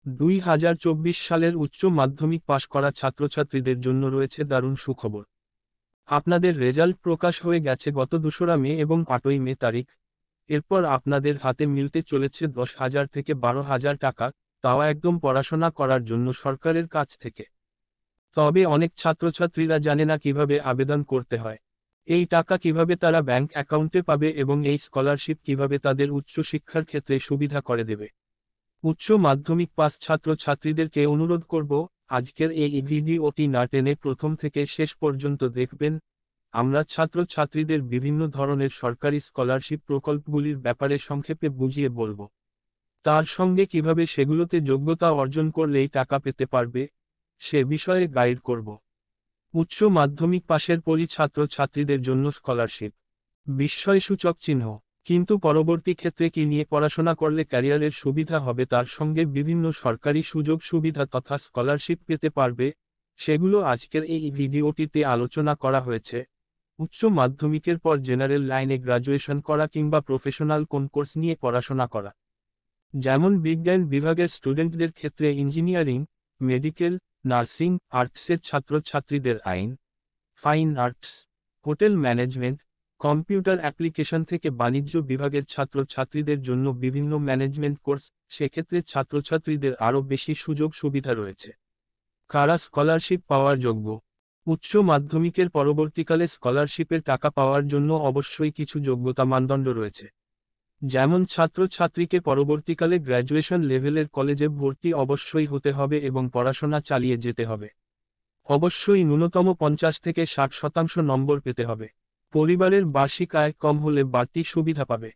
2024 সালের উচ্চ মাধ্যমিক পাশ করা ছাত্রছাত্রীদের জন্য রয়েছে দারুণ সুখবর। আপনাদের রেজাল্ট প্রকাশ হয়ে গেছে গত 2রা মে এবং 8ই মে তারিখ। এরপর আপনাদের হাতে মিলতে চলেছে 10,000 থেকে 12,000 টাকা, তাও একদম পড়াশোনা করার জন্য সরকারের কাছ থেকে। তবে অনেক ছাত্রছাত্রীরা জানে না কিভাবে আবেদন করতে হয়, এই টাকা কিভাবে তারা ব্যাংক অ্যাকাউন্টে পাবে এবং এই স্কলারশিপ কিভাবে তাদের উচ্চশিক্ষার ক্ষেত্রে সুবিধা করে দেবে। উচ্চ মাধ্যমিক পাস ছাত্রছাত্রীদেরকে অনুরোধ করব, আজকের এই ভিডিওটি না টেনে প্রথম থেকে শেষ পর্যন্ত দেখবেন। আমরা ছাত্রছাত্রীদের বিভিন্ন ধরনের সরকারি স্কলারশিপ প্রকল্পগুলির ব্যাপারে সংক্ষেপে বুঝিয়ে বলবো। তার সঙ্গে কিভাবে সেগুলোতে যোগ্যতা অর্জন করলেই টাকা পেতে পারবে, সে বিষয়ে গাইড করব। উচ্চ মাধ্যমিক পাশের পরই ছাত্রছাত্রীদের জন্য স্কলারশিপ বিস্ময়সূচক চিহ্ন। কিন্তু পরবর্তী ক্ষেত্রে কি নিয়ে পড়াশোনা করলে ক্যারিয়ারের সুবিধা হবে, তার সঙ্গে বিভিন্ন সরকারি সুযোগ সুবিধা তথা স্কলারশিপ পেতে পারবে, সেগুলো আজকের এই ভিডিওটিতে আলোচনা করা হয়েছে। উচ্চ মাধ্যমিকের পর জেনারেল লাইনে গ্র্যাজুয়েশন করা কিংবা প্রফেশনাল কোন কোর্স নিয়ে পড়াশোনা করা, যেমন বিজ্ঞান বিভাগের স্টুডেন্টদের ক্ষেত্রে ইঞ্জিনিয়ারিং, মেডিকেল, নার্সিং, আর্টসের ছাত্রছাত্রীদের আইন, fine arts, hotel management, computer application থেকে বাণিজ্য বিভাগের ছাত্রছাত্রীদের জন্য বিভিন্ন ম্যানেজমেন্ট কোর্স, সেক্ষেত্রে ছাত্রছাত্রীদের আরও বেশি সুযোগ সুবিধা রয়েছে। কারা স্কলারশিপ পাওয়ার যোগ্য? উচ্চ মাধ্যমিকের পরবর্তীকালে স্কলারশিপের টাকা পাওয়ার জন্য অবশ্যই কিছু যোগ্যতা মানদণ্ড রয়েছে। যেমন ছাত্রছাত্রীকে পরবর্তীকালে গ্র্যাজুয়েশন লেভেলের কলেজে ভর্তি অবশ্যই হতে হবে এবং পড়াশোনা চালিয়ে যেতে হবে। অবশ্যই ন্যূনতম 50 থেকে 60% নম্বর পেতে হবে। পরিবারের বার্ষিক আয় কম হলে বাড়তি সুবিধা পাবে।